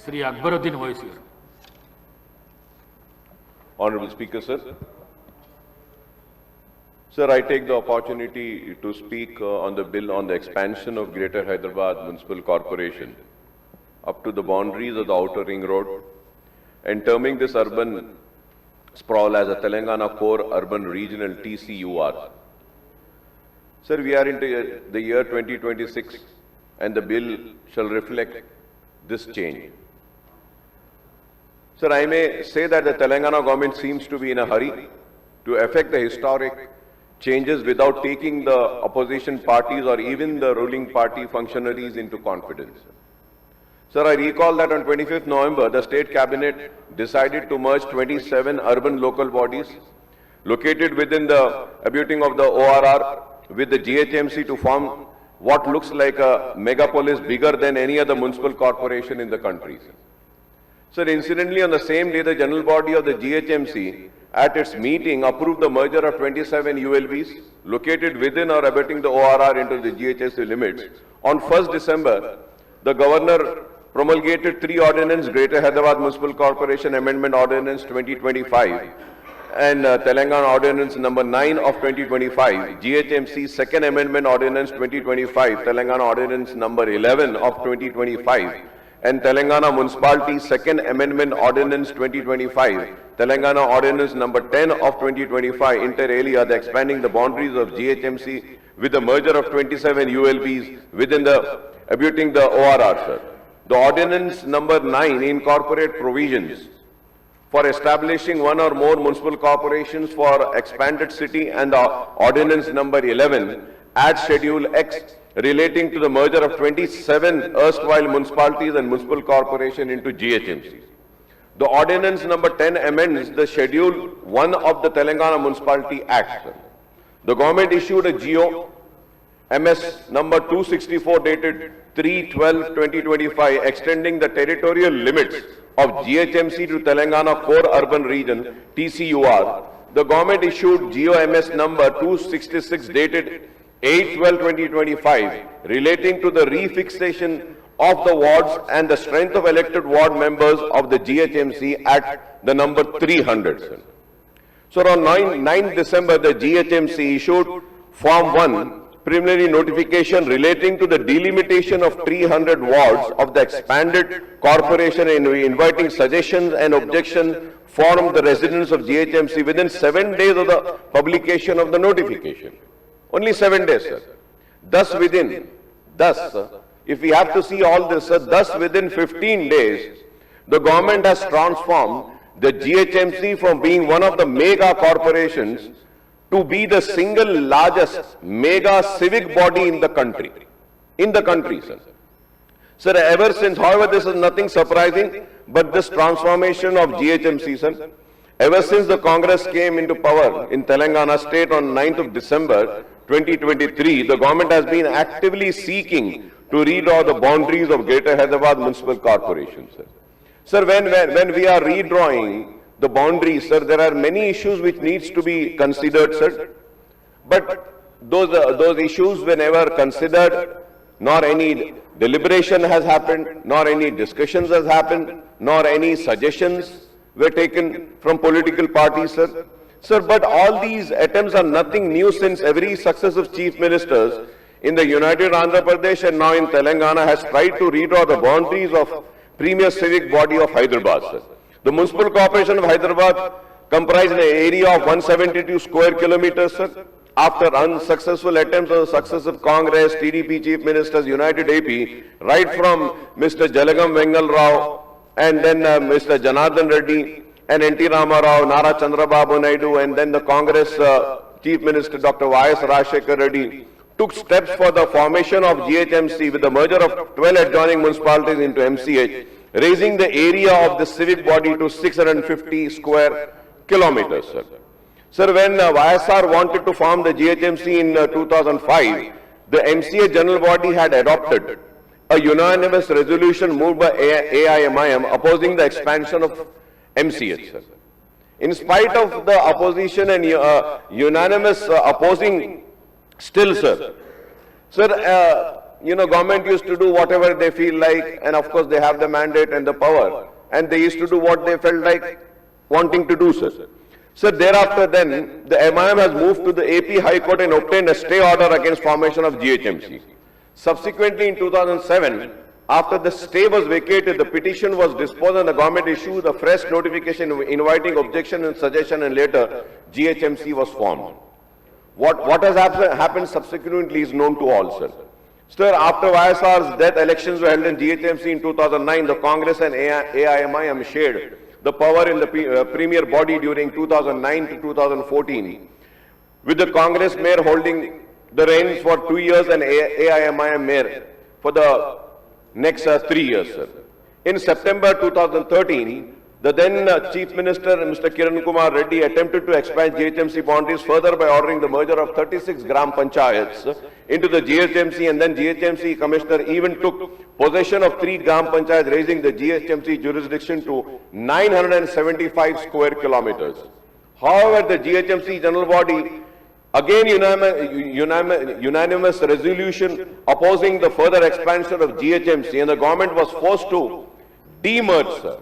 Sri Akbaruddin Owaisi garu. Honorable Speaker, sir. Sir, I take the opportunity to speak on the bill on the expansion of Greater Hyderabad Municipal Corporation up to the boundaries of the Outer Ring Road and terming this urban sprawl as a Telangana Core Urban Regional TCUR. Sir, we are into the year 2026 and the bill shall reflect this change. Sir, I may say that the Telangana government seems to be in a hurry to effect the historic changes without taking the opposition parties or even the ruling party functionaries into confidence. Sir, I recall that on 25th November, the State Cabinet decided to merge 27 urban local bodies located within the abutting of the ORR with the GHMC to form what looks like a megapolis bigger than any other municipal corporation in the country. Sir, incidentally, on the same day, the general body of the GHMC at its meeting approved the merger of 27 ULBs located within or abutting the ORR into the GHMC limits. On 1st December, the governor promulgated 3 ordinances, Greater Hyderabad Municipal Corporation Amendment Ordinance 2025 and Telangana Ordinance number 9 of 2025, GHMC Second Amendment Ordinance 2025, Telangana Ordinance number 11 of 2025, and Telangana Municipality Second Amendment Ordinance 2025, Telangana Ordinance number 10 of 2025, inter alia, the expanding the boundaries of GHMC with the merger of 27 ULBs within the abutting the ORR, sir. The Ordinance number 9 incorporate provisions for establishing one or more municipal corporations for expanded city, and the Ordinance number 11 adds Schedule X relating to the merger of 27 erstwhile municipalities and municipal corporation into GHMC. The Ordinance number 10 amends the Schedule 1 of the Telangana Municipality Act. The government issued a GO MS number 264 dated 3/12/2025 extending the territorial limits of GHMC to Telangana Core Urban Region TCUR. The government issued GO-MS number 266 dated 8/12/2025 relating to the refixation of the wards and the strength of elected ward members of the GHMC at the number 300. So on 9 December, the GHMC issued Form 1 preliminary notification relating to the delimitation of 300 wards of the expanded corporation and inviting suggestions and objections from the residents of GHMC within 7 days of the publication of the notification. Only 7 days, sir. Thus, if we have to see all this, sir, thus within 15 days, the government has transformed the GHMC from being one of the mega corporations to be the single largest mega civic body in the country. Sir. Sir, ever since, however, this is nothing surprising, but this transformation of GHMC, sir, ever since the Congress came into power in Telangana state on 9th of December 2023, the government has been actively seeking to redraw the boundaries of Greater Hyderabad Municipal Corporation, sir. Sir, when we are redrawing the boundaries, sir, there are many issues which needs to be considered, sir. But those issues were never considered, nor any deliberation has happened, nor any discussions has happened, nor any suggestions were taken from political parties, sir. Sir, but all these attempts are nothing new since every successive chief ministers in the United Andhra Pradesh and now in Telangana has tried to redraw the boundaries of premier civic body of Hyderabad, sir. The Municipal Corporation of Hyderabad comprised an area of 172 square kilometers, sir. After unsuccessful attempts of the successive Congress, TDP chief ministers, United AP, right from Mr. Jalagam Vengal Rao and then Mr. Janardhan Reddy and N.T. Rama Rao, Nara Chandrababu Naidu, and then the Congress chief minister Dr. Y.S. Rajshekar Reddy took steps for the formation of GHMC with the merger of 12 adjoining municipalities into MCH, raising the area of the civic body to 650 square kilometers, sir. Sir, when YSR wanted to form the GHMC in 2005, the MCA general body had adopted a unanimous resolution moved by AIMIM opposing the expansion of MCH, sir. In spite of the opposition and unanimous opposing still, sir, government used to do whatever they feel like, and of course they have the mandate and the power, and they used to do what they felt like wanting to do, sir. So thereafter then, the MIM has moved to the AP High Court and obtained a stay order against formation of GHMC. Subsequently in 2007, after the stay was vacated, the petition was disposed and the government issued a fresh notification inviting objection and suggestion, and later GHMC was formed. What has happened subsequently is known to all, sir. Sir, after YSR's death, elections were held in GHMC in 2009. The Congress and AIMIM shared the power in the premier body during 2009 to 2014, with the Congress mayor holding the reins for 2 years and AIMIM mayor for the next 3 years, sir. In September 2013, the then Chief Minister, Mr. Kiran Kumar Reddy, attempted to expand GHMC boundaries further by ordering the merger of 36 Gram Panchayats into the GHMC, and then GHMC Commissioner even took possession of 3 Gram Panchayats, raising the GHMC jurisdiction to 975 square kilometers. However, the GHMC General Body, again unanimous resolution opposing the further expansion of GHMC, and the government was forced to demerge, sir.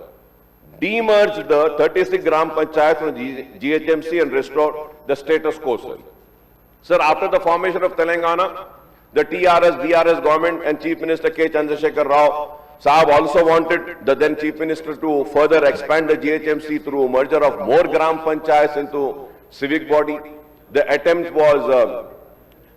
Demerge the 36 Gram Panchayat from GHMC and restore the status quo, sir. Sir, after the formation of Telangana, the TRS, BRS government and Chief Minister K. Chandrasekhar Rao Sahab also wanted the then Chief Minister to further expand the GHMC through merger of more Gram Panchayats into civic body. The attempt was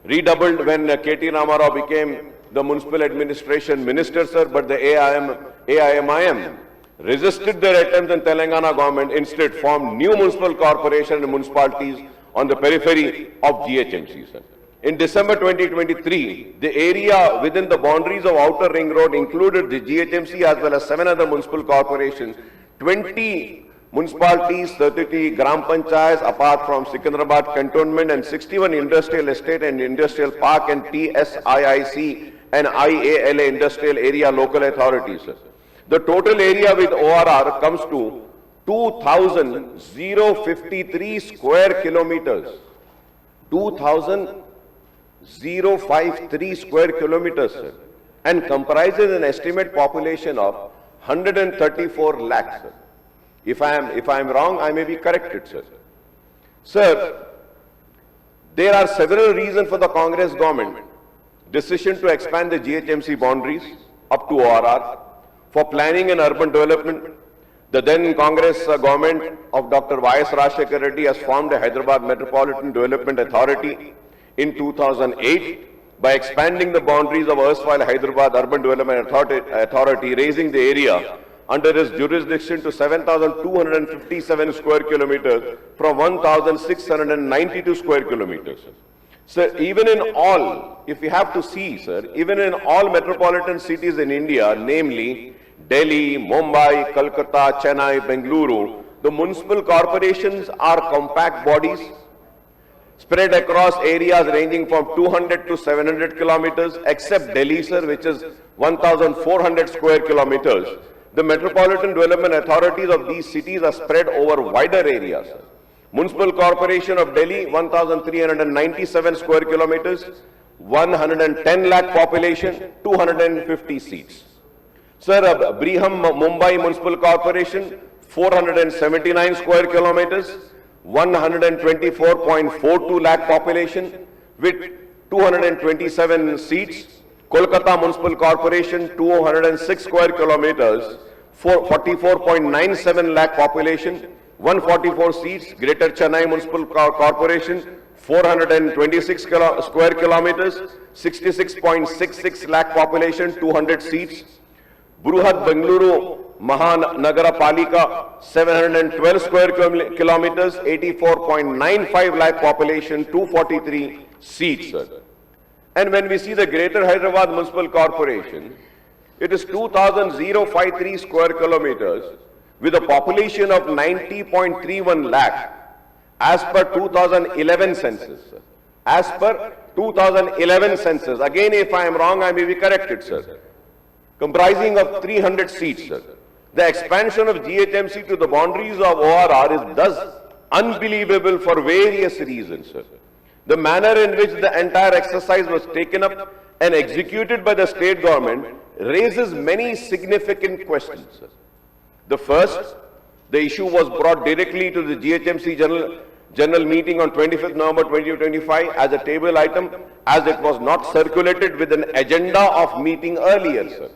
redoubled when K.T. Ramarao became the Municipal Administration Minister, sir, but the AIMIM resisted their attempts, and Telangana government instead formed new municipal corporation and municipalities on the periphery of GHMC, sir. In December 2023, the area within the boundaries of Outer Ring Road included the GHMC as well as 7 other municipal corporations, 20 municipalities, 33 Gram Panchayats apart from Secunderabad Cantonment, and 61 industrial estate and industrial park and TSIIC and IALA industrial area local authorities, sir. The total area with ORR comes to 2,053 square kilometers. 2,053 square kilometers, sir, and comprises an estimate population of 134 lakhs, sir. If I am wrong, I may be corrected, sir. Sir, there are several reasons for the Congress government decision to expand the GHMC boundaries up to ORR. For planning and urban development, the then Congress government of Dr. Y.S. Rajshekar Reddy has formed a Hyderabad Metropolitan Development Authority in 2008 by expanding the boundaries of erstwhile Hyderabad Urban Development Authority, raising the area under its jurisdiction to 7,257 square kilometers from 1,692 square kilometers. Sir, even in all, if we have to see, sir, even in all metropolitan cities in India, namely Delhi, Mumbai, Kolkata, Chennai, Bengaluru, the municipal corporations are compact bodies spread across areas ranging from 200 to 700 kilometers, except Delhi, sir, which is 1,400 square kilometers. The metropolitan development authorities of these cities are spread over wider areas. Municipal Corporation of Delhi, 1,397 square kilometers, 110 lakh population, 250 seats. Sir, Briham Mumbai Municipal Corporation, 479 square kilometers, 124.42 lakh population with 227 seats. Kolkata Municipal Corporation, 206 square kilometers, 44.97 lakh population, 144 seats. Greater Chennai Municipal Corporation, 426 square kilometers, 66.66 lakh population, 200 seats. Bruhat Bengaluru Mahanagara Palika, 712 square kilometers, 84.95 lakh population, 243 seats, sir. And when we see the Greater Hyderabad Municipal Corporation, it is 2,053 square kilometers with a population of 90.31 lakh as per 2011 census, sir. As per 2011 census. Again, if I am wrong, I may be corrected, sir. Comprising of 300 seats, sir. The expansion of GHMC to the boundaries of ORR is thus unbelievable for various reasons, sir. The manner in which the entire exercise was taken up and executed by the state government raises many significant questions, sir. The first, the issue was brought directly to the GHMC general meeting on 25th November 2025 as a table item, as it was not circulated with an agenda of meeting earlier, sir.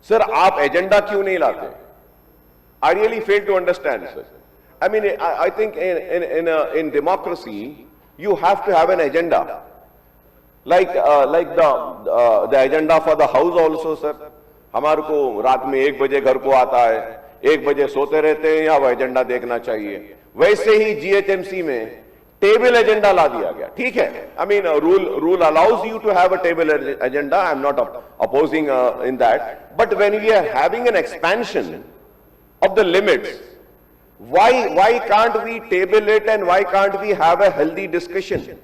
Sir, आप agenda क्यों नहीं लाते? I really fail to understand, sir. I mean, I think in democracy, you have to have an agenda. Like the agenda for the house also, sir. हमारे को रात में 1 बजे घर को आता है, 1 बजे सोते रहते हैं, या वो एजेंडा देखना चाहिए. वैसे ही GHMC में टेबल एजेंडा ला दिया गया. ठीक है, I mean rule allows you to have a table agenda. I am not opposing in that. But when we are having an expansion of the limits, why can't we table it, and why can't we have a healthy discussion?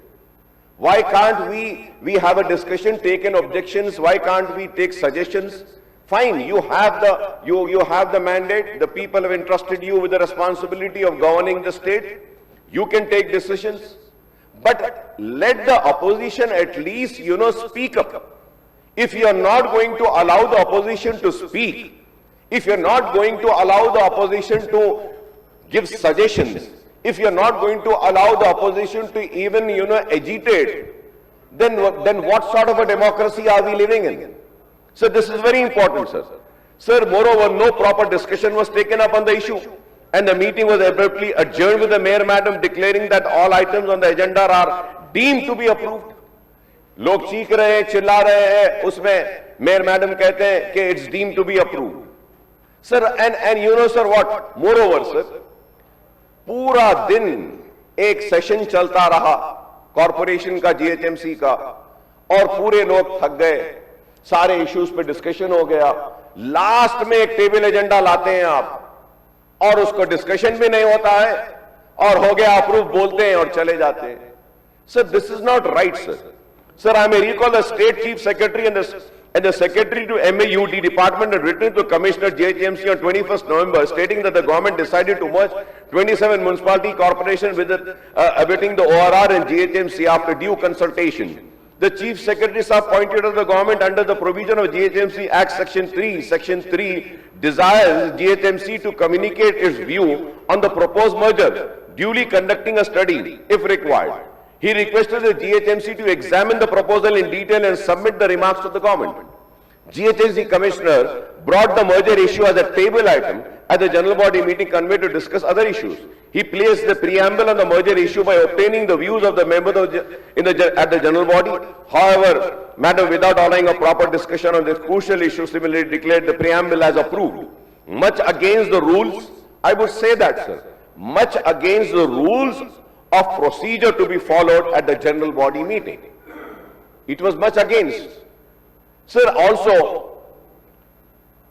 Why can't we have a discussion, take in objections? Why can't we take suggestions? Fine, you have the mandate. The people have entrusted you with the responsibility of governing the state. You can take decisions, but let the opposition at least, speak up. If you are not going to allow the opposition to speak, if you are not going to allow the opposition to give suggestions, if you are not going to allow the opposition to even, agitate, then what sort of a democracy are we living in? So this is very important, sir. Sir, moreover, no proper discussion was taken up on the issue, and the meeting was abruptly adjourned with the Mayor Madam declaring that all items on the agenda are deemed to be approved. लोग चीख रहे हैं, चिल्ला रहे हैं, उसमें Mayor Madam कहते हैं कि it's deemed to be approved. Sir, and sir, what? Moreover, sir, पूरा दिन एक सेशन चलता रहा कॉर्पोरेशन का, GHMC का, और पूरे लोग थक गए. सारे इश्यूज पे डिस्कशन हो गया. लास्ट में एक टेबल एजेंडा लाते हैं आप, और उसको डिस्कशन भी नहीं होता है, और हो गया अप्रूव बोलते हैं और चले जाते हैं. Sir, this is not right, sir. Sir, I may recall the state chief secretary and the secretary to MAUD department had written to Commissioner GHMC on 21st November stating that the government decided to merge 27 municipality corporations with abetting the ORR and GHMC after due consultation. The Chief Secretary pointed out the government under the provision of GHMC Act Section 3 desires GHMC to communicate its view on the proposed merger, duly conducting a study if required. He requested the GHMC to examine the proposal in detail and submit the remarks to the government. GHMC Commissioner brought the merger issue as a table item at the general body meeting convened to discuss other issues. He placed the preamble on the merger issue by obtaining the views of the members at the general body. However, Madam, without allowing a proper discussion on this crucial issue, similarly declared the preamble as approved. Much against the rules, I would say that, sir, much against the rules of procedure to be followed at the general body meeting. It was much against. Sir, also,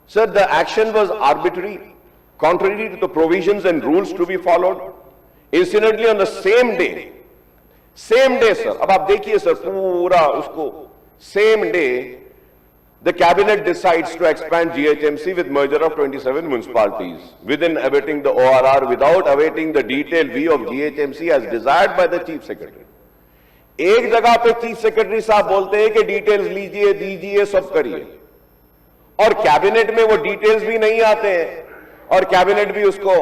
sir, the action was arbitrary, contrary to the provisions and rules to be followed. Incidentally, on the same day, sir, अब आप देखिए sir, पूरा उसको, same day, the cabinet decides to expand GHMC with merger of 27 municipalities within abetting the ORR without awaiting the detailed view of GHMC as desired by the Chief Secretary. एक जगह पे chief secretary साहब बोलते हैं कि details लीजिए, दीजिए, सब करिए, और कैबिनेट में वो डिटेल्स भी नहीं आते हैं, और कैबिनेट भी उसको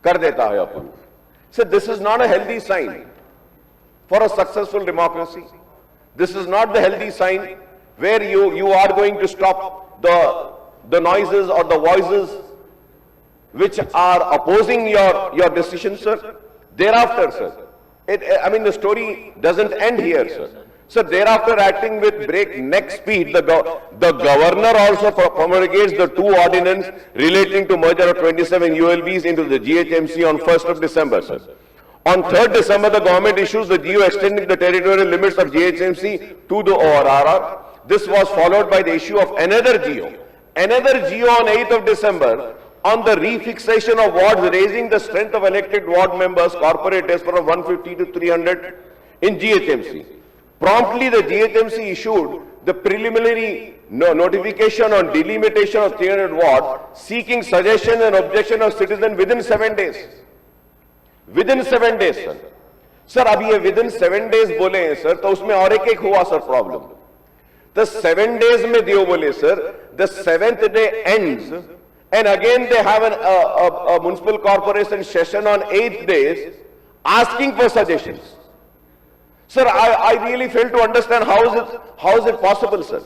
कर देता है approve. So this is not a healthy sign for a successful democracy. This is not the healthy sign where you are going to stop the noises or the voices which are opposing your decision, sir. Thereafter, sir, the story doesn't end here, sir. So thereafter, acting with breakneck speed, the governor also promulgates the two ordinances relating to merger of 27 ULBs into the GHMC on 1st of December, sir. On 3rd December, the government issues the GO extending the territorial limits of GHMC to the ORR. This was followed by the issue of another GO. Another GO on 8th of December on the refixation of wards, raising the strength of elected ward members, corporators from 150 to 300 in GHMC. Promptly, the GHMC issued the preliminary notification on delimitation of 300 wards, seeking suggestion and objection of citizens within 7 days. Within 7 days, sir. Sir, अभी ये within 7 days बोले हैं, sir, तो उसमें और एक हुआ, sir, problem. The 7 days में दियो बोले sir, the 7th day ends, and again they have a municipal corporation session on 8th days, asking for suggestions. Sir, I really fail to understand how is it possible, sir?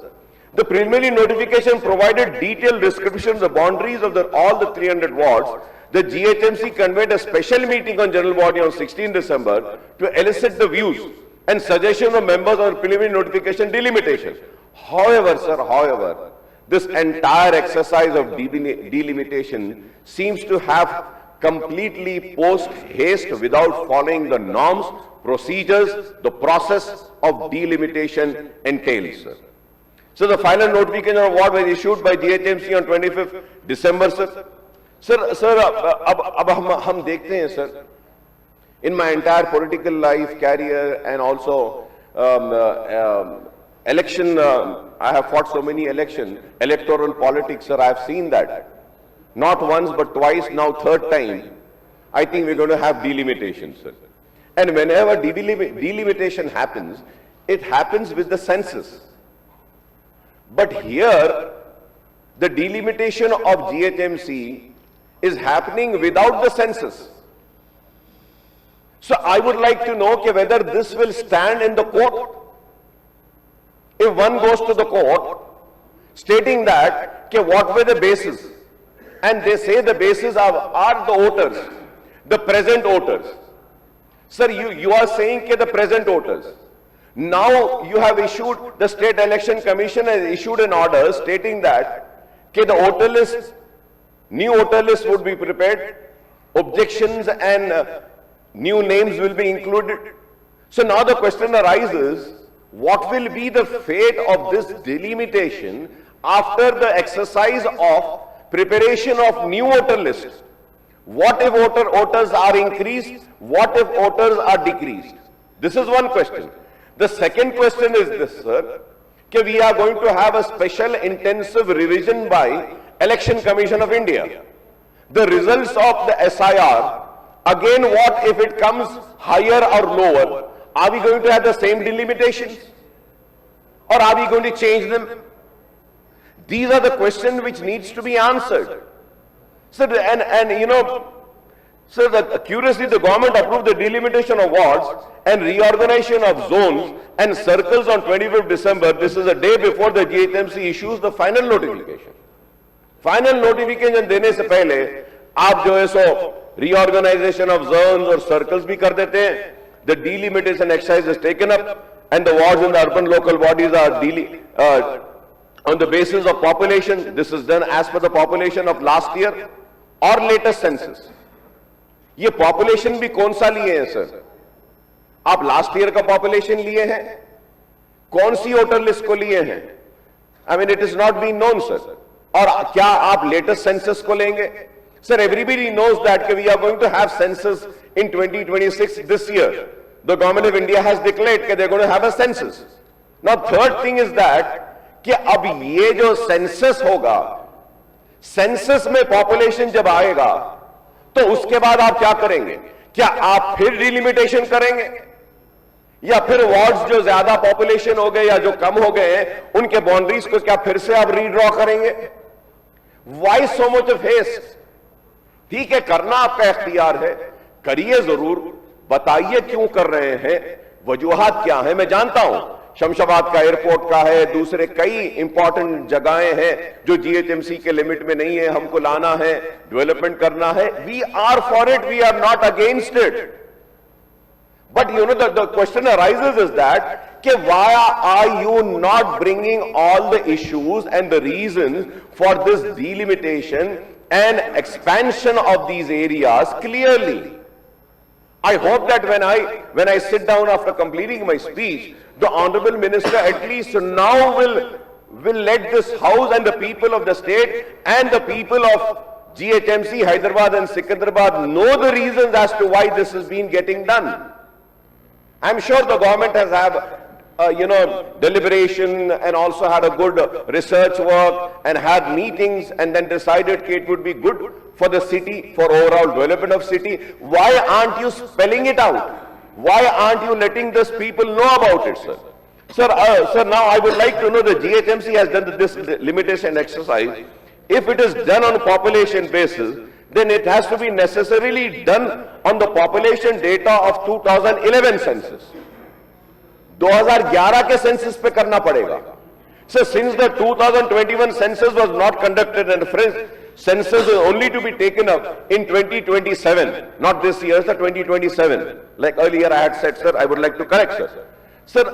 The preliminary notification provided detailed descriptions of boundaries of all the 300 wards. The GHMC convened a special meeting on general body on 16 December to elicit the views and suggestions of members on preliminary notification delimitation. However, sir, this entire exercise of delimitation seems to have completely post haste without following the norms, procedures, the process of delimitation entails, sir. So the final notification of award was issued by GHMC on 25th December, sir. Sir, अब हम देखते हैं, sir. In my entire political life, career, and also election, I have fought so many electoral politics, sir. I have seen that. Not once, but twice, now third time. I think we're going to have delimitation, sir. And whenever delimitation happens, it happens with the census. But here, the delimitation of GHMC is happening without the census. So I would like to know whether this will stand in the court. If one goes to the court stating that what were the bases, and they say the bases are the voters, the present voters. Sir, you are saying the present voters. Now you have issued, the State Election Commission has issued an order stating that the voter list, new voter list would be prepared, objections and new names will be included. So now the question arises, what will be the fate of this delimitation after the exercise of preparation of new voter lists? What if voters are increased? What if voters are decreased? This is one question. The second question is this, sir, that we are going to have a special intensive revision by Election Commission of India. The results of the SIR, again, what if it comes higher or lower? Are we going to have the same delimitations? Or are we going to change them? These are the questions which needs to be answered. So, curiously, the government approved the delimitation of wards and reorganization of zones and circles on 25th December. This is a day before the GHMC issues the final notification. Final notification देने से पहले आप जो है सो reorganization of zones और circles भी कर देते हैं. The delimitation exercise is taken up, and the wards in the urban local bodies are on the basis of population. This is done as per the population of last year or latest census. ये population भी कौन सा लिए हैं sir? आप last year का population लिए हैं? कौन सी वोटर लिस्ट को लिए हैं? I mean it is not been known sir. और क्या आप लेटेस्ट सेंसस को लेंगे? Sir, everybody knows that we are going to have census in 2026 this year. The government of India has declared कि they are going to have a census. Now third thing is that कि अब ये जो census होगा, census में population जब आएगा तो उसके बाद आप क्या करेंगे? क्या आप फिर डिलिमिटेशन करेंगे, या फिर वार्ड्स जो ज्यादा पॉपुलेशन हो गए या जो कम हो गए हैं उनके बाउंड्रीज को क्या फिर से आप रीड्रॉ करेंगे? Why so much of haste? ठीक है, करना आपका इख्तियार है, करिए जरूर, बताइए क्यों कर रहे हैं, वजूहात क्या है. मैं जानता हूं शमशाबाद का एयरपोर्ट का है, दूसरे कई इंपॉर्टेंट जगहें हैं जो जीएचएमसी के लिमिट में नहीं है, हमको लाना है, डेवलपमेंट करना है. We are for it, we are not against it. But the question arises is that why are you not bringing all the issues and the reasons for this delimitation and expansion of these areas clearly? I hope that when I sit down after completing my speech, the Honorable Minister at least now will let this House and the people of the state and the people of GHMC, Hyderabad and Secunderabad know the reasons as to why this has been getting done. I'm sure the government has deliberation and also had a good research work and had meetings and then decided it would be good for the city, for overall development of city. Why aren't you spelling it out? Why aren't you letting these people know about it, sir? Sir, now I would like to know the GHMC has done this limitation exercise. If it is done on population basis, then it has to be necessarily done on the population data of 2011 census. 2011 के census पे करना पड़ेगा. So since the 2021 census was not conducted and census is only to be taken up in 2027, not this year, sir, 2027. Like earlier I had said, sir, I would like to correct, sir. Sir,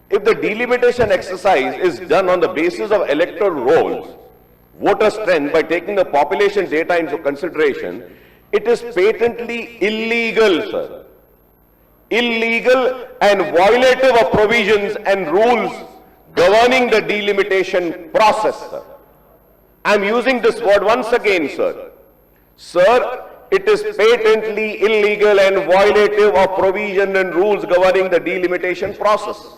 if the delimitation exercise is done on the basis of electoral rolls, voter strength, by taking the population data into consideration, it is patently illegal, sir. Illegal and violative of provisions and rules governing the delimitation process, sir. I am using this word once again, sir. Sir, it is patently illegal and violative of provision and rules governing the delimitation process.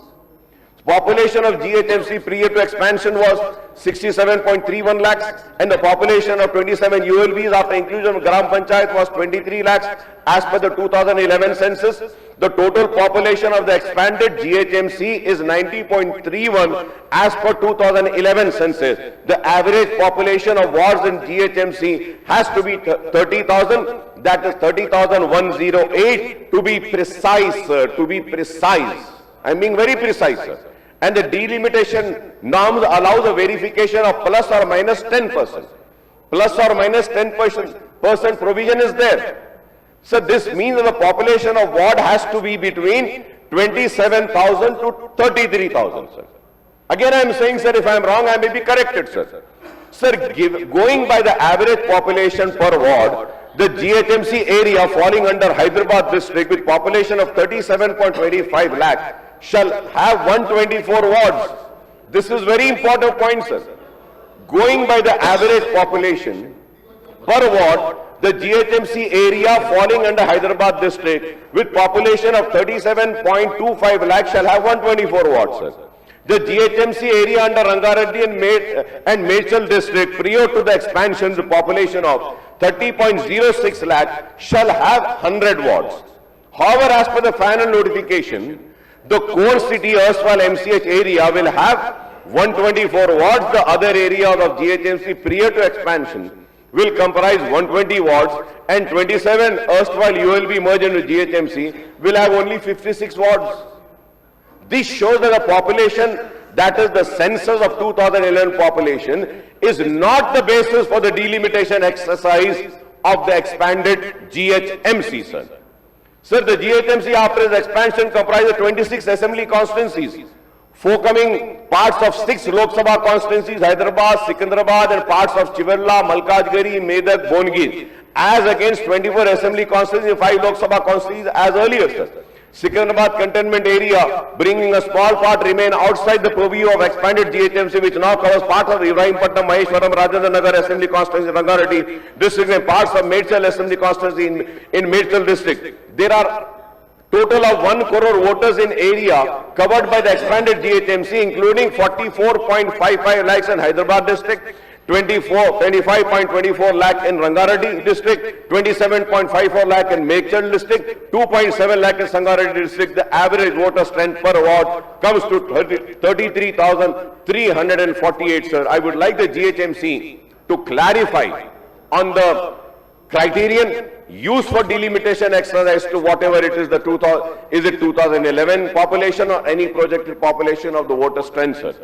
Population of GHMC prior to expansion was 67.31 lakhs and the population of 27 ULBs after inclusion of Gram Panchayat was 23 lakhs as per the 2011 census. The total population of the expanded GHMC is 90.31 as per 2011 census. The average population of wards in GHMC has to be 30,000, that is 30,108 to be precise, sir, to be precise. I am being very precise, sir. And the delimitation norms allows a verification of plus or minus 10%. Plus or minus 10% provision is there. So this means that the population of ward has to be between 27,000 to 33,000, sir. Again I am saying, sir, if I am wrong, I may be corrected, sir. Sir, going by the average population per ward, the GHMC area falling under Hyderabad district with population of 37.25 lakh shall have 124 wards. This is very important point, sir. Going by the average population per ward, the GHMC area falling under Hyderabad district with population of 37.25 lakh shall have 124 wards, sir. The GHMC area under Rangareddy and Medchal district prior to the expansion, the population of 30.06 lakh shall have 100 wards. However, as per the final notification, the core city erstwhile MCH area will have 124 wards. The other area of GHMC prior to expansion will comprise 120 wards and 27 erstwhile ULB merged into GHMC will have only 56 wards. This shows that the population, that is the census of 2011 population, is not the basis for the delimitation exercise of the expanded GHMC, sir. Sir, the GHMC after its expansion comprises 26 assembly constituencies, forming parts of 6 Lok Sabha constituencies, Hyderabad, Secunderabad and parts of Chivella, Malkajgiri, Medak, Bongir, as against 24 assembly constituencies and 5 Lok Sabha constituencies as earlier, sir. Secunderabad cantonment area, bringing a small part, remain outside the purview of expanded GHMC, which now covers parts of Ibrahimpatnam, Maheshwaram, Rajendra Nagar Assembly Constituency, Rangareddy district and parts of Medchal Assembly Constituency in Medchal district. There are total of 1 crore voters in area covered by the expanded GHMC, including 44.55 lakhs in Hyderabad district, 25.24 lakh in Rangareddy district, 27.54 lakh in Medchal district, 2.7 lakh in Sangareddy district. The average voter strength per ward comes to 33,348, sir. I would like the GHMC to clarify on the criterion used for delimitation exercise to whatever it is, is it 2011 population or any projected population of the voter strength, sir.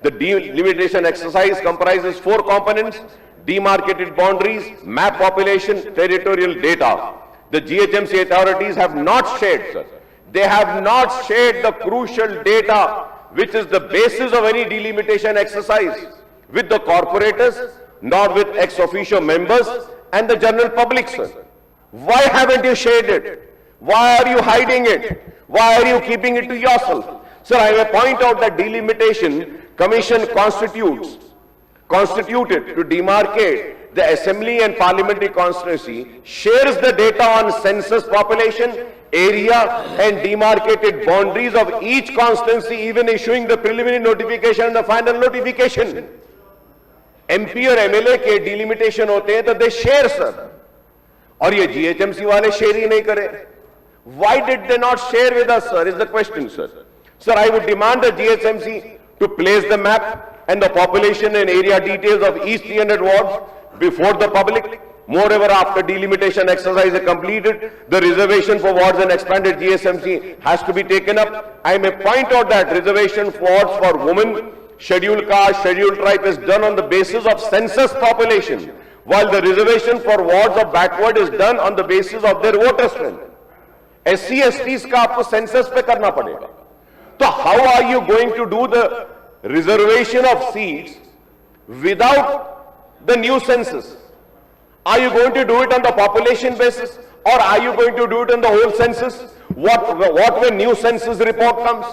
The delimitation exercise comprises 4 components: demarcated boundaries, map population, territorial data. The GHMC authorities have not shared, sir. They have not shared the crucial data which is the basis of any delimitation exercise with the corporators, nor with ex officio members and the general public, sir. Why haven't you shared it? Why are you hiding it? Why are you keeping it to yourself? Sir, I will point out that delimitation commission constituted to demarcate the assembly and parliamentary constituency, shares the data on census population, area and demarcated boundaries of each constituency, even issuing the preliminary notification and the final notification. MP और MLA के delimitation होते हैं तो they share, sir. और ये GHMC वाले share ही नहीं करे. Why did they not share with us, sir, is the question, sir. Sir, I would demand the GHMC to place the map and the population and area details of each 300 wards before the public. Moreover, after delimitation exercise is completed, the reservation for wards and expanded GSMC has to be taken up. I may point out that reservation for wards for women, scheduled caste, scheduled tribe is done on the basis of census population, while the reservation for wards of backward is done on the basis of their voter strength. SC, STs का आपको census पे करना पड़ेगा. So how are you going to do the reservation of seats without the new census? Are you going to do it on the population basis, or are you going to do it on the whole census? What when new census report comes?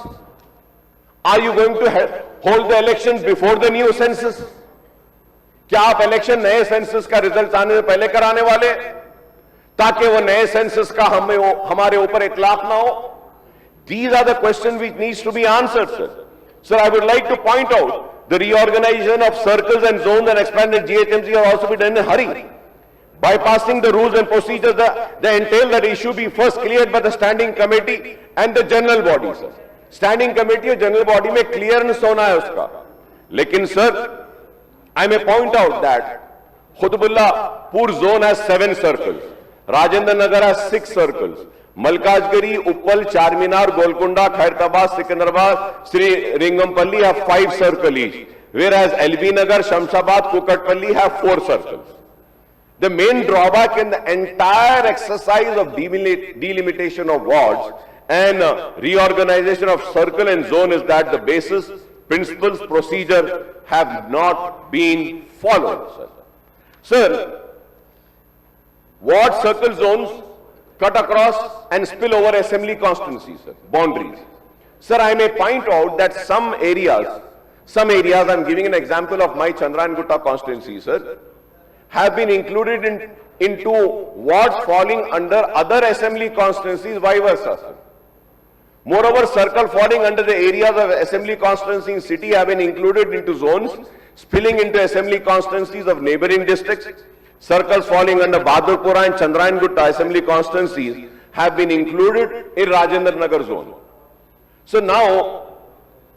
Are you going to hold the elections before the new census? क्या आप election नए census का result आने से पहले कराने वाले, ताकि वो नए सेंसस का हमारे ऊपर इतलाक ना हो? These are the questions which needs to be answered, sir. Sir, I would like to point out the reorganization of circles and zones and expanded GHMC have also been done in a hurry, bypassing the rules and procedures that entail that issue be first cleared by the standing committee and the general body, sir. Standing committee और general body में clearance होना है उसका. लेकिन sir, I may point out that Khutubullapur zone has 7 circles, Rajendra Nagar has 6 circles, Malkajgiri, Uppal, Charminar, Golconda, Khairtabad, Secunderabad, Sri Ringampalli have 5 circles each, whereas LB Nagar, Shamshabad, Kukatpalli have 4 circles. The main drawback in the entire exercise of delimitation of wards and reorganization of circle and zone is that the basis, principles, procedure have not been followed, sir. Sir, ward circle zones cut across and spill over assembly constituencies, sir, boundaries. Sir, I may point out that some areas, I'm giving an example of my Chandrayana constituency, sir, have been included into wards falling under other assembly constituencies, vice versa, sir. Moreover, circle falling under the areas of assembly constituency in city have been included into zones spilling into assembly constituencies of neighboring districts. Circles falling under Bahadurpura and Chandrayana assembly constituencies have been included in Rajendra Nagar zone. So now,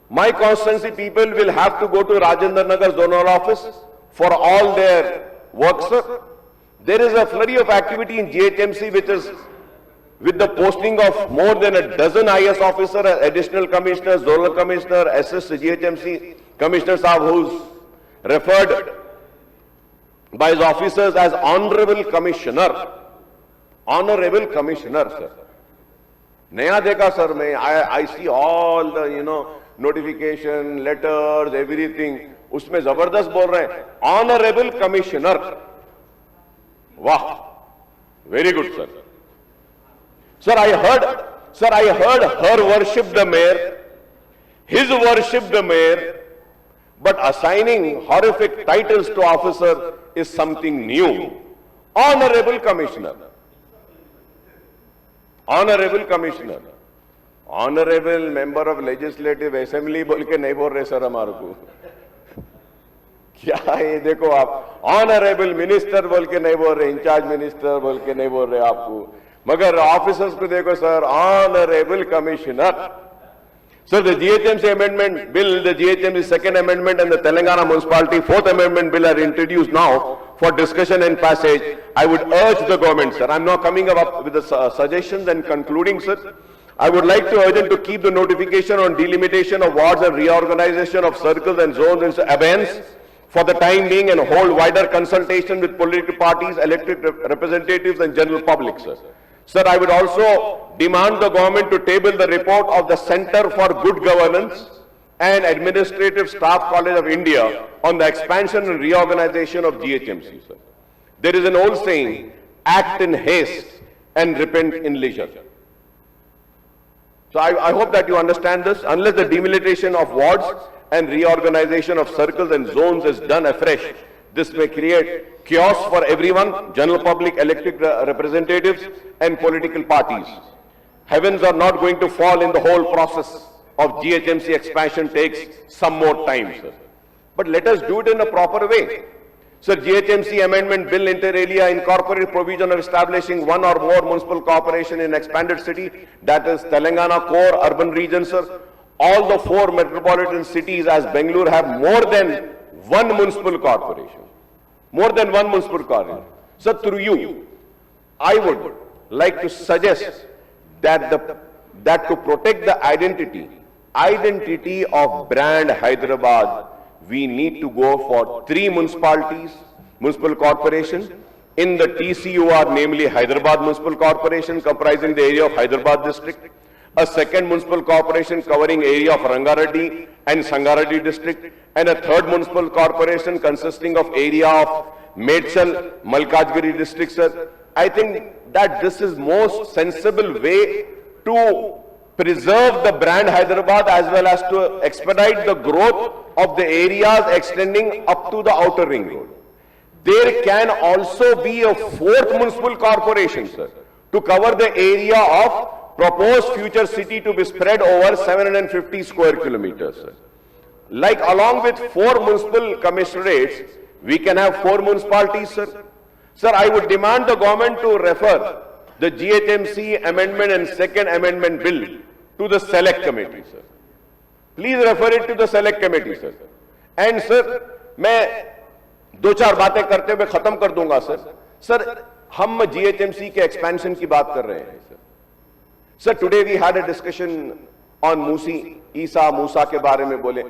my constituency people will have to go to Rajendra Nagar zonal office for all their work, sir. There is a flurry of activity in GHMC which is with the posting of more than a dozen IS officers, additional commissioners, zonal commissioner, SS GHMC commissioner sahab who's referred by his officers as honorable commissioner. Honorable commissioner, sir. Naya dekha, sir, I see all the, notification, letters, everything. Usme zabardast bol rahe hain. Honorable commissioner. Wow. Very good, sir. Sir, I heard her worship the mayor, his worship the mayor, but assigning horrific titles to officer is something new. Honorable Commissioner. Honorable Commissioner. Honorable Member of Legislative Assembly बोल के नहीं बोल रहे sir हमारे को. क्या ये देखो आप Honorable Minister बोल के नहीं बोल रहे, इंचार्ज मिनिस्टर बोल के नहीं बोल रहे आपको. मगर ऑफिसर्स को देखो sir, honourable commissioner. Sir, the GHMC amendment bill, the GHMC second amendment and the Telangana Municipality fourth amendment bill are introduced now for discussion and passage. I would urge the government, sir, I'm now coming up with the suggestions and concluding, sir. I would like to urge them to keep the notification on delimitation of wards and reorganization of circles and zones in abeyance for the time being and hold wider consultation with political parties, elected representatives and general public, sir. Sir, I would also demand the government to table the report of the Center for Good Governance and Administrative Staff College of India on the expansion and reorganization of GHMC, sir. There is an old saying, act in haste and repent in leisure. So I hope that you understand this. Unless the delimitation of wards and reorganization of circles and zones is done afresh, this may create chaos for everyone, general public, elected representatives and political parties. Heavens are not going to fall in the whole process of GHMC expansion takes some more time, sir. But let us do it in a proper way. Sir, GHMC amendment bill inter alia incorporated provision of establishing one or more municipal corporation in expanded city, that is Telangana core urban region, sir. all the 4 metropolitan cities as Bangalore have more than one municipal corporation. More than one municipal corporation. So through you, I would like to suggest that to protect the identity of brand Hyderabad, we need to go for 3 municipalities, municipal corporations. In the TCUR, namely Hyderabad Municipal Corporation, comprising the area of Hyderabad district, a second municipal corporation covering area of Rangareddy and Sangareddy district, and a third municipal corporation consisting of area of Medchal, Malkajgiri district, sir. I think that this is most sensible way to preserve the brand Hyderabad as well as to expedite the growth of the areas extending up to the outer ring road. There can also be a 4th municipal corporation, sir, to cover the area of proposed future city to be spread over 750 square kilometers, sir. Like along with 4 municipal commissionerates, we can have 4 municipalities, sir. Sir, I would demand the government to refer the GHMC amendment and second amendment bill to the select committee, sir. Please refer it to the select committee, sir. And sir, मैं 2-4 बातें करते हुए खत्म कर दूंगा, sir. Sir, हम GHMC के expansion की बात कर रहे हैं, sir. Sir, today we had a discussion on Musi के बारे में बोले.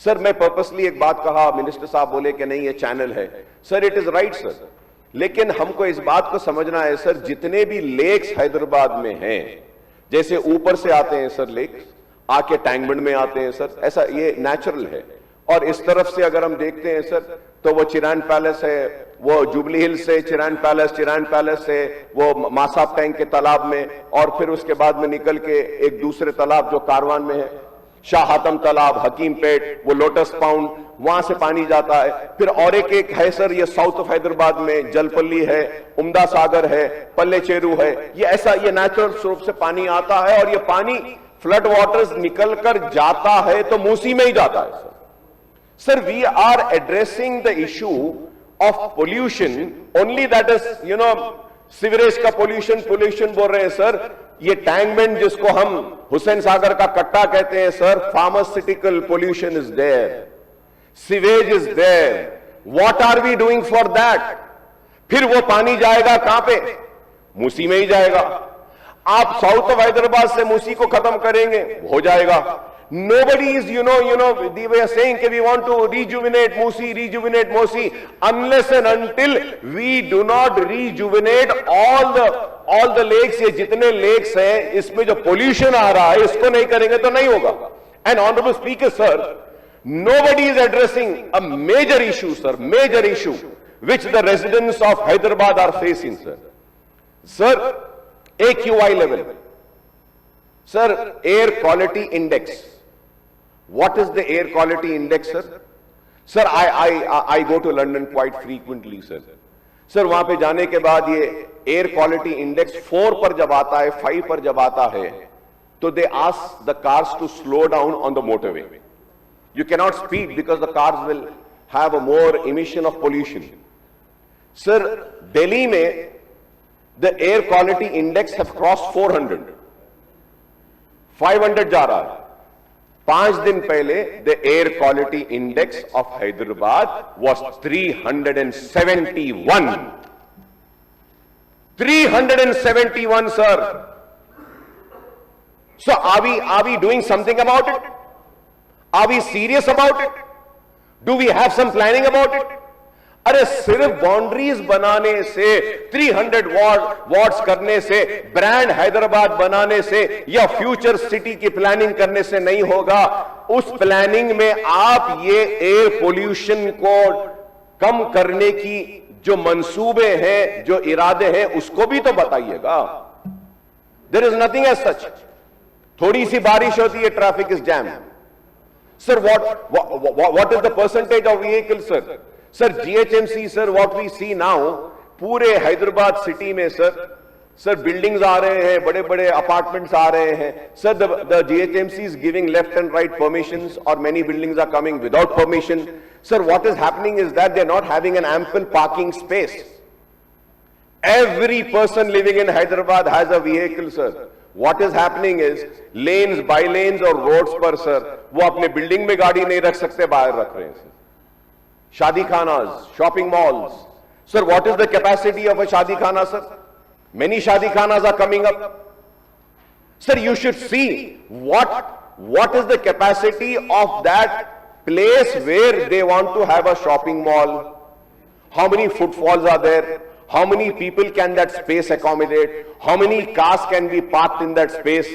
सर, मैं पर्पसली एक बात कहा, मिनिस्टर साहब बोले कि नहीं ये चैनल है. Sir, it is right, sir. लेकिन हमको इस बात को समझना है, सर, जितने भी लेक्स हैदराबाद में हैं, जैसे ऊपर से आते हैं सर लेक्स, आके टैंकबंड में आते हैं सर, ऐसा ये नेचुरल है. और इस तरफ से अगर हम देखते हैं सर, तो वो चिरान पैलेस है, वो जुबली हिल से चिरान पैलेस है, वो मासाब टैंक के तालाब में, और फिर उसके बाद में निकल के एक दूसरे तालाब जो कारवान में है, शाह हातम तालाब, हकीम पेट, वो लोटस पाउंड, वहां से पानी जाता है. फिर और एक है सर, ये साउथ ऑफ हैदराबाद में जलपल्ली है, उम्दा सागर है, पल्ले चेरू है. ये ऐसा ये नेचुरल रूप से पानी आता है, और ये पानी फ्लड वाटर्स निकल कर जाता है तो मूसी में ही जाता है, sir. Sir, we are addressing the issue of pollution, only that is, sewerage का पोल्यूशन बोल रहे हैं सर. ये टैंकबेंड जिसको हम हुसैन सागर का कट्टा कहते हैं sir, pharmaceutical pollution is there, sewage is there. What are we doing for that? फिर वो पानी जाएगा कहां पे? मूसी में ही जाएगा. आप साउथ ऑफ हैदराबाद से मूसी को खत्म करेंगे, हो जाएगा. Nobody is, they were saying that we want to rejuvenate Musi, unless and until we do not rejuvenate all the lakes, ये जितने lakes हैं, इसमें जो pollution आ रहा है, इसको नहीं करेंगे तो नहीं होगा. And Honorable Speaker, sir, nobody is addressing a major issue, sir, which the residents of Hyderabad are facing, sir. Sir, AQI level. Sir, air quality index. What is the air quality index, sir? Sir, I go to London quite frequently, sir. Sir, वहां पे जाने के बाद ये air quality index 4 पर जब आता है, 5 पर जब आता है, तो they ask the cars to slow down on the motorway. You cannot speed because the cars will have a more emission of pollution. Sir, Delhi में the air quality index have crossed 400. 500 जा रहा है. 5 दिन पहले the air quality index of Hyderabad was 371. 371, sir. So are we doing something about it? Are we serious about it? Do we have some planning about it? अरे सिर्फ boundaries बनाने से, 300 wards करने से, ब्रांड हैदराबाद बनाने से या फ्यूचर सिटी की प्लानिंग करने से नहीं होगा. उस प्लानिंग में आप ये एयर पोल्यूशन को कम करने की जो मंसूबे हैं, जो इरादे हैं, उसको भी तो बताइएगा. There is nothing as such. थोड़ी सी बारिश होती है, traffic is jam. Sir, what is the percentage of vehicle, sir? Sir, GHMC, sir, what we see now, पूरे हैदराबाद सिटी में सर बिल्डिंग्स आ रहे हैं, बड़े बड़े अपार्टमेंट्स आ रहे हैं. Sir, the GHMC is giving left and right permissions, or many buildings are coming without permission. Sir, what is happening is that they're not having an ample parking space. Every person living in Hyderabad has a vehicle, sir. What is happening is lanes, by lanes और roads पर sir वो अपने building में गाड़ी नहीं रख सकते, बाहर रख रहे हैं sir. Shadi khanas, shopping malls. Sir, what is the capacity of a shadi khana, sir? Many shadi khanas are coming up. Sir, you should see what is the capacity of that place where they want to have a shopping mall. How many footfalls are there? How many people can that space accommodate? How many cars can be parked in that space?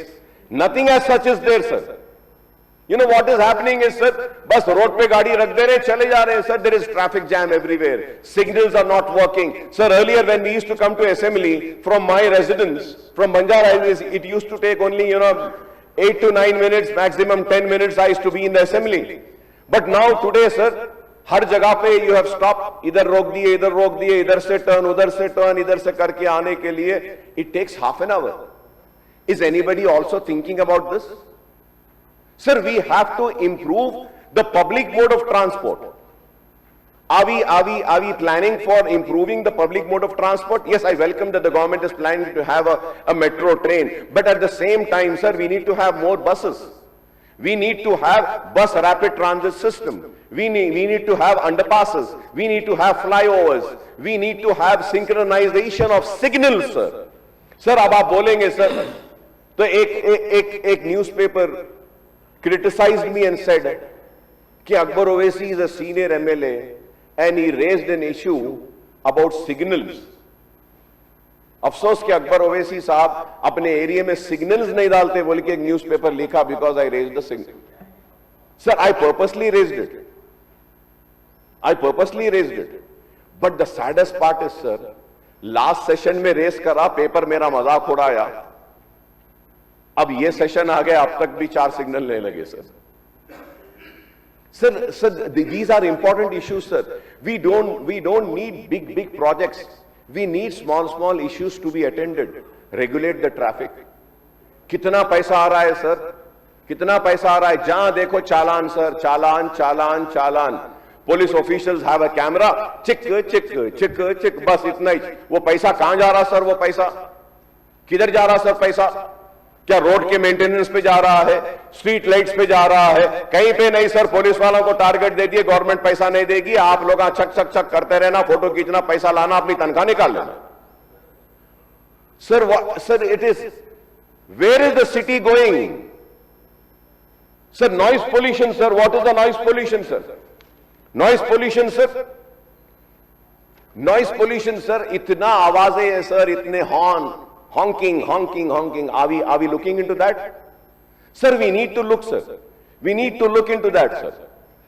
Nothing as such is there, sir. You know what is happening is, sir, bas road pe gaadi rakh de rahe, chale ja rahe, sir. There is traffic jam everywhere. Signals are not working. Sir, earlier when we used to come to assembly from my residence, from Banjara Highways, it used to take only, 8 to 9 minutes, maximum 10 minutes I used to be in the assembly. But now today, sir, हर जगह पे you have stopped, इधर रोक दिए, इधर से turn, उधर से turn, इधर से करके आने के लिए it takes half an hour. Is anybody also thinking about this? Sir, we have to improve the public mode of transport. Are we planning for improving the public mode of transport? Yes, I welcome that the government is planning to have a metro train. But at the same time, sir, we need to have more buses. We need to have bus rapid transit system. We need to have underpasses. We need to have flyovers. We need to have synchronization of signals, sir. Sir, अब आप बोलेंगे sir, तो एक newspaper criticized me and said कि Akbar Owaisi is a senior MLA and he raised an issue about signals. अफसोस कि अकबर ओवैसी साहब अपने एरिया में सिग्नल्स नहीं डालते बोल के एक न्यूज़पेपर लिखा because I raised the signal. Sir, I purposely raised it. But the saddest part is sir, last session में रेस करा, पेपर मेरा मजाक उड़ाया, अब ये सेशन आ गया, अब तक भी 4 सिग्नल नहीं लगे sir. Sir, these are important issues, sir. We don't need big projects. We need small issues to be attended. Regulate the traffic. कितना पैसा आ रहा है सर? कितना पैसा आ रहा है? जहां देखो challan sir, challan. Police officials have a camera. चिक, बस इतना ही. वो पैसा कहां जा रहा सर? वो पैसा किधर जा रहा सर? पैसा क्या रोड के मेंटेनेंस पे जा रहा है? स्ट्रीट लाइट्स पे जा रहा है? कहीं पे नहीं सर. पुलिस वालों को टारगेट दे दिए, गवर्नमेंट पैसा नहीं देगी, आप लोग छक करते रहना, फोटो खींचना, पैसा लाना, अपनी तनख्वाह निकाल लेना. Sir, it is, where is the city going? Sir, noise pollution sir. What is the noise pollution sir? Noise pollution sir, इतना आवाजें हैं सर, इतने हॉर्न, honking. Are we looking into that? Sir, we need to look, sir. We need to look into that, sir.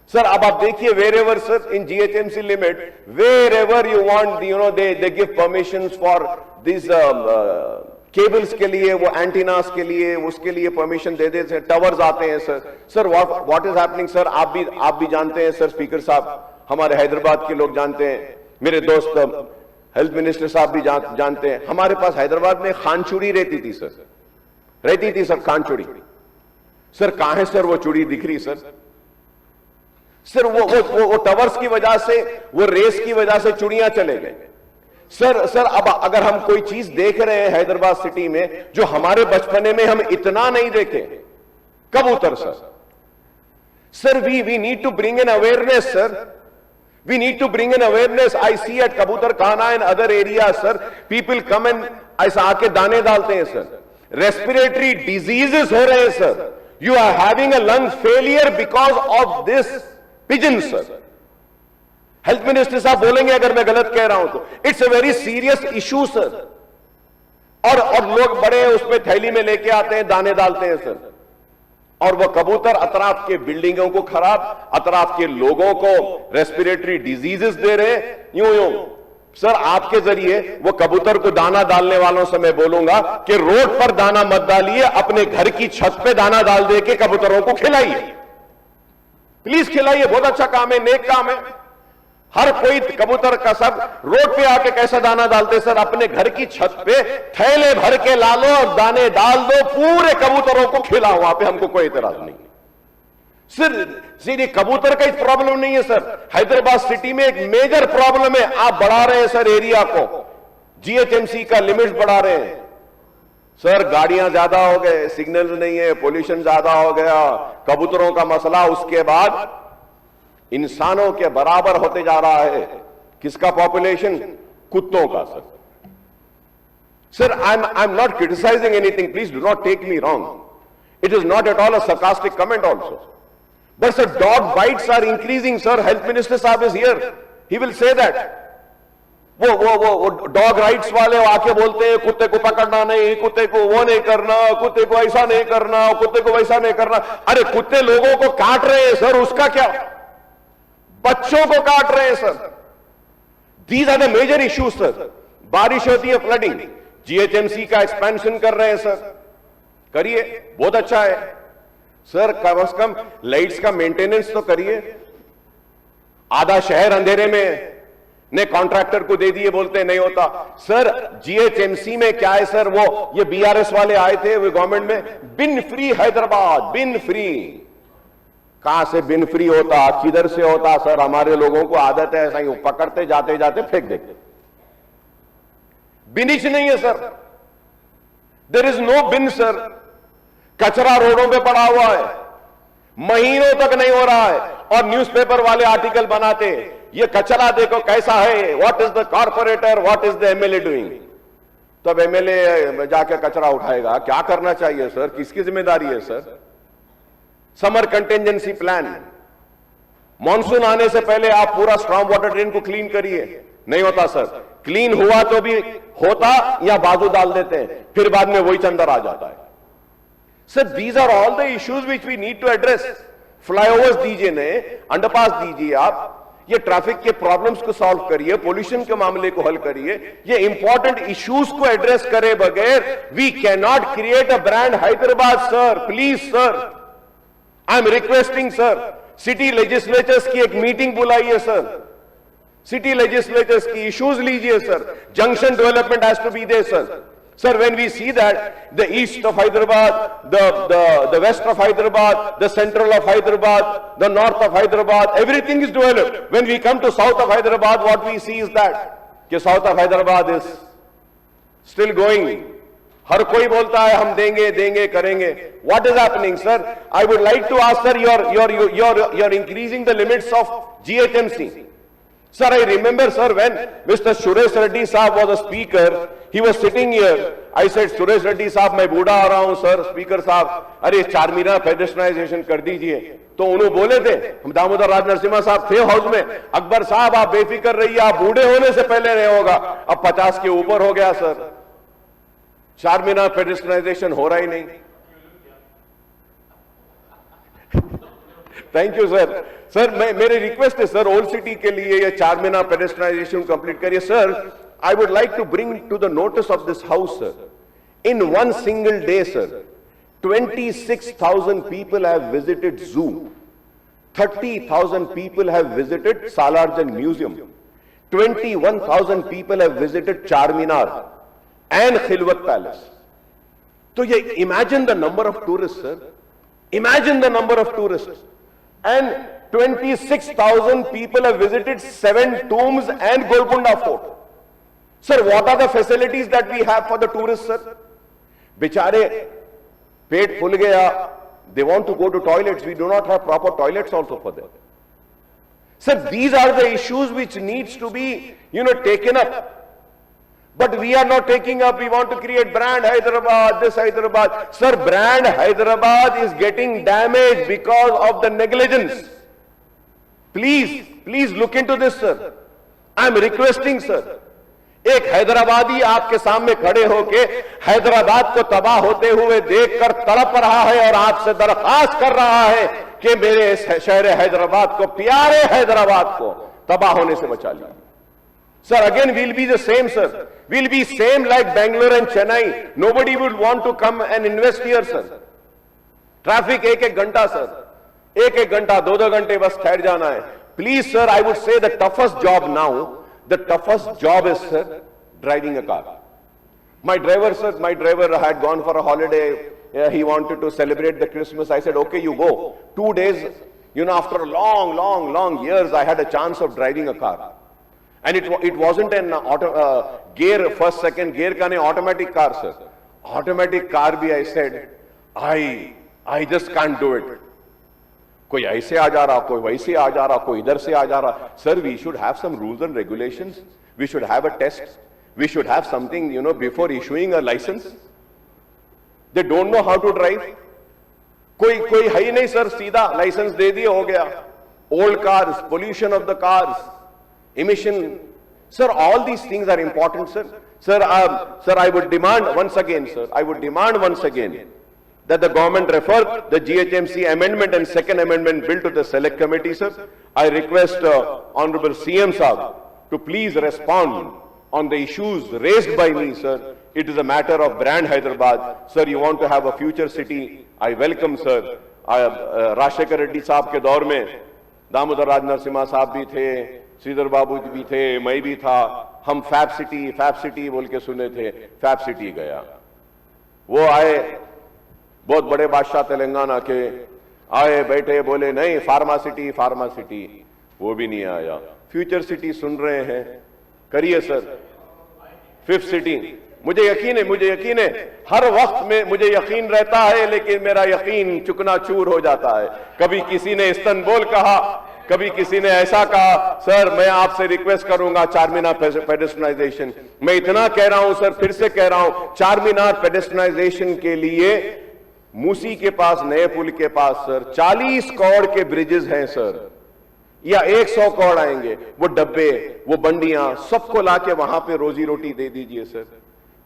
Sir, अब आप देखिए, wherever, sir, in GHMC limit, wherever you want, they give permissions for these cables के लिए, वो antennas के लिए, उसके लिए permission दे देते हैं, towers आते हैं, sir. Sir, what is happening, sir? आप भी जानते हैं, sir, speaker साहब, हमारे हैदराबाद के लोग जानते हैं, मेरे दोस्त हेल्थ मिनिस्टर साहब भी जानते हैं. हमारे पास हैदराबाद में खानचूड़ी रहती थी सर, खानचूड़ी. सर, कहां है सर वो चूड़ी दिख रही सर? सर, वो टावर्स की वजह से, वो रेस की वजह से चूड़ियां चले गए. सर, अब अगर हम कोई चीज देख रहे हैं हैदराबाद सिटी में जो हमारे बचपने में हम इतना नहीं देखे, कबूतर sir, we need to bring an awareness sir. We need to bring in awareness. I see at Kabutar Khana and other areas, sir, people come and ऐसा आके दाने डालते हैं सर. Respiratory diseases हो रहे हैं sir. You are having a lung failure because of this pigeon, sir. Health Minister साहब बोलेंगे अगर मैं गलत कह रहा हूं तो. It's a very serious issue, sir. और लोग बड़े उसमें थैली में लेके आते हैं, दाने डालते हैं सर. और वो कबूतर अतराफ के बिल्डिंगों को खराब, अतराफ के लोगों को रेस्पिरेटरी डिजीजेस दे रहे. यूं सर, आपके जरिए वो कबूतर को दाना डालने वालों से मैं बोलूंगा कि रोड पर दाना मत डालिए, अपने घर की छत पे दाना डाल दे के कबूतरों को खिलाइए. प्लीज खिलाइए, बहुत अच्छा काम है, नेक काम है. हर कोई कबूतर का सब रोड पे आके कैसा दाना डालते सर? अपने घर की छत पे थैले भर के ला लो और दाने डाल दो, पूरे कबूतरों को खिलाओ. वहां पे हमको कोई एतराज नहीं सर. ये कबूतर का प्रॉब्लम नहीं है सर. हैदराबाद सिटी में एक मेजर प्रॉब्लम है. आप बढ़ा रहे हैं सर एरिया को, जीएचएमसी का लिमिट बढ़ा रहे हैं सर गाड़ियां ज्यादा हो गए, सिग्नल नहीं है, पोल्यूशन ज्यादा हो गया, कबूतरों का मसला, उसके बाद इंसानों के बराबर होते जा रहा है किसका पॉपुलेशन? कुत्तों का। Sir I am not criticising anything, please do not take me wrong, it is not at all a sarcastic comment also, but sir dog bites are increasing sir, health minister साहब is here, he will say that. वो dog rights वाले आके बोलते हैं कुत्ते को पकड़ना नहीं, कुत्ते को वो नहीं करना, कुत्ते को ऐसा नहीं करना, कुत्ते को वैसा नहीं करना। अरे कुत्ते लोगों को काट रहे हैं सर, उसका क्या? बच्चों को काट रहे हैं sir. These are the major issues sir. बारिश होती है, फ्लडिंग, जीएचएमसी का एक्सपेंशन कर रहे हैं सर, करिए, बहुत अच्छा है सर। कम से कम लाइट्स का मेंटेनेंस तो करिए। आधा शहर अंधेरे में ने कॉन्ट्रैक्टर को दे दिए, बोलते नहीं होता सर। जीएचएमसी में क्या है सर, वो ये बीआरएस वाले आए थे वो गवर्नमेंट में, बिन फ्री हैदराबाद, बिन फ्री। कहां से बिन फ्री होता, किधर से होता सर? हमारे लोगों को आदत है ऐसा ही, पकड़ते जाते जाते फेंक देते। बिनिश नहीं है sir, there is no bin sir. कचरा रोडों पे पड़ा हुआ है, महीनों तक नहीं हो रहा है, और न्यूज़पेपर वाले आर्टिकल बनाते हैं ये कचरा देखो कैसा है, what is the corporator, what is the MLA doing. तब एमएलए जाके कचरा उठाएगा, क्या करना चाहिए सर, किसकी जिम्मेदारी है sir? Summer contingency plan, monsoon आने से पहले आप पूरा स्ट्रॉन्ग वाटर ड्रेन को क्लीन करिए, नहीं होता सर। क्लीन हुआ तो भी होता या बाजू डाल देते हैं, फिर बाद में वही चंदर आ जाता है sir. These are all the issues which we need to address. Flyovers दीजिए, नए अंडरपास दीजिए, आप ये ट्रैफिक के प्रॉब्लम्स को सॉल्व करिए, पोल्यूशन के मामले को हल करिए, ये इंपॉर्टेंट इश्यूज को एड्रेस करे बगैर we can not create a brand Hyderabad sir. Please sir, I am requesting sir, city legislatures की एक मीटिंग बुलाइए सर, सिटी लेजिस्लेचर्स की इश्यूज लीजिए sir. Junction development has to be there sir. Sir, when we see that the east of Hyderabad, the west of Hyderabad, the central of Hyderabad, the north of Hyderabad, everything is developed. When we come to south of Hyderabad, what we see is that कि south of Hyderabad is still going. हर कोई बोलता है हम देंगे देंगे करेंगे. What is happening, sir? I would like to ask, sir, you're increasing the limits of GHMC. Sir, I remember, sir, when Mr. Suresh Reddy Saab was a speaker, he was sitting here. I said, Suresh Reddy Saab, मैं बूढ़ा आ रहा हूं sir, speaker साहब, अरे चारमीनार पेडेस्ट्रियनाइजेशन कर दीजिए. तो उन्होंने बोले थे, हम दामोदर राज नरसिम्हा साहब थे हाउस में, अकबर साहब आप बेफिक्र रहिए, आप बूढ़े होने से पहले नहीं होगा. अब 50 के ऊपर हो गया सर, चारमीनार पेडेस्ट्रियनाइजेशन हो रहा ही नहीं. Thank you sir. सर मेरी रिक्वेस्ट है सर, ओल्ड सिटी के लिए ये चारमीनार पेडेस्ट्रियनाइजेशन कंप्लीट करिए sir. I would like to bring to the notice of this house, sir, in one single day, sir, 26,000 people have visited zoo, 30,000 people have visited Salarjung Museum, 21,000 people have visited Charminar and Khilwat Palace. So imagine the number of tourists, sir. Imagine the number of tourists. And 26,000 people have visited 7 tombs and Golconda Fort. Sir, what are the facilities that we have for the tourists, sir? Bichare, pet full गया, they want to go to toilets. We do not have proper toilets also for them. Sir, these are the issues which needs to be, taken up. But we are not taking up. We want to create brand Hyderabad, this Hyderabad. Sir, brand Hyderabad is getting damaged because of the negligence. Please look into this, sir. I am requesting, sir. एक हैदराबादी आपके सामने खड़े होके हैदराबाद को तबाह होते हुए देखकर तड़प रहा है और आपसे दरख्वास्त कर रहा है कि मेरे शहर हैदराबाद को, प्यारे हैदराबाद को तबाह होने से बचा लिया. Sir, again we'll be the same, sir. We'll be same like Bangalore and Chennai. Nobody will want to come and invest here, sir. Traffic एक घंटा सर, एक घंटा, 2 घंटे बस ठहर जाना है. Please, sir, I would say the toughest job now, the toughest job is, sir, driving a car. My driver had gone for a holiday. He wanted to celebrate the Christmas. I said, okay, you go. 2 days, after long years, I had a chance of driving a car. And it wasn't an gear, first, second gear ka nahi, automatic car, sir. Automatic car भी I said, I just can't do it. कोई ऐसे आ जा रहा, कोई वैसे आ जा रहा, कोई इधर से आ जा रहा. Sir, we should have some rules and regulations. We should have a test. We should have something, before issuing a license. They don't know how to drive. कोई है ही नहीं सर, सीधा लाइसेंस दे दिए, हो गया. Old cars, pollution of the cars, emission. Sir, all these things are important, sir. Sir, I would demand once again, sir, that the government refer the GHMC amendment and second amendment bill to the select committee, sir. I request Honorable CM Saab to please respond on the issues raised by me, sir. It is a matter of brand Hyderabad. Sir, you want to have a future city. I welcome, sir. Rajshekar Reddy साहब के दौर में दामोदर राज नरसिम्हा साहब भी थे, श्रीधर बाबू जी भी थे, मैं भी था. हम फैब सिटी बोल के सुने थे. फैब सिटी गया, वो आए बहुत बड़े बादशाह तेलंगाना के, आए बैठे बोले नहीं फार्मा सिटी, वो भी नहीं आया. फ्यूचर सिटी सुन रहे हैं, करिए सर. फिफ्थ सिटी, मुझे यकीन है हर वक्त में मुझे यकीन रहता है, लेकिन मेरा यकीन चुकनाचूर हो जाता है. कभी किसी ने इस्तांबुल कहा, कभी किसी ने ऐसा कहा. सर, मैं आपसे रिक्वेस्ट करूंगा चारमीनार पेडेस्ट्रियनाइजेशन. मैं इतना कह रहा हूं सर, फिर से कह रहा हूं, चारमीनार पेडेस्ट्रियनाइजेशन के लिए मूसी के पास, नए पुल के पास सर 40 करोड़ के ब्रिजेस हैं सर, या 100 करोड़ आएंगे. वो डब्बे, वो बंडियां, सबको लाके वहां पे रोजी रोटी दे दीजिए सर.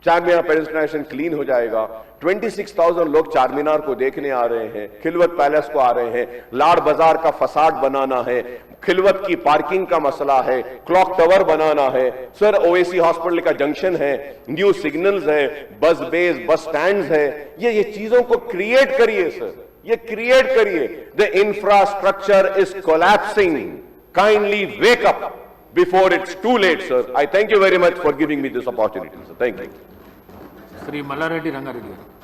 चारमीनार पेडेस्ट्रियनाइजेशन क्लीन हो जाएगा. 26,000 लोग चारमीनार को देखने आ रहे हैं, खिलवत पैलेस को आ रहे हैं. लाड बाजार का फसाड बनाना है, खिलवत की पार्किंग का मसला है, क्लॉक टावर बनाना है सर, ओएसी हॉस्पिटल का जंक्शन है, न्यू सिग्नल्स है, बस बेस, बस स्टैंड्स है. ये चीजों को क्रिएट करिए सर, ये क्रिएट करिए. The infrastructure is collapsing. Kindly wake up before it's too late, sir. I thank you very much for giving me this opportunity, sir. Thank you. Sri Mallareddy Rangareddy.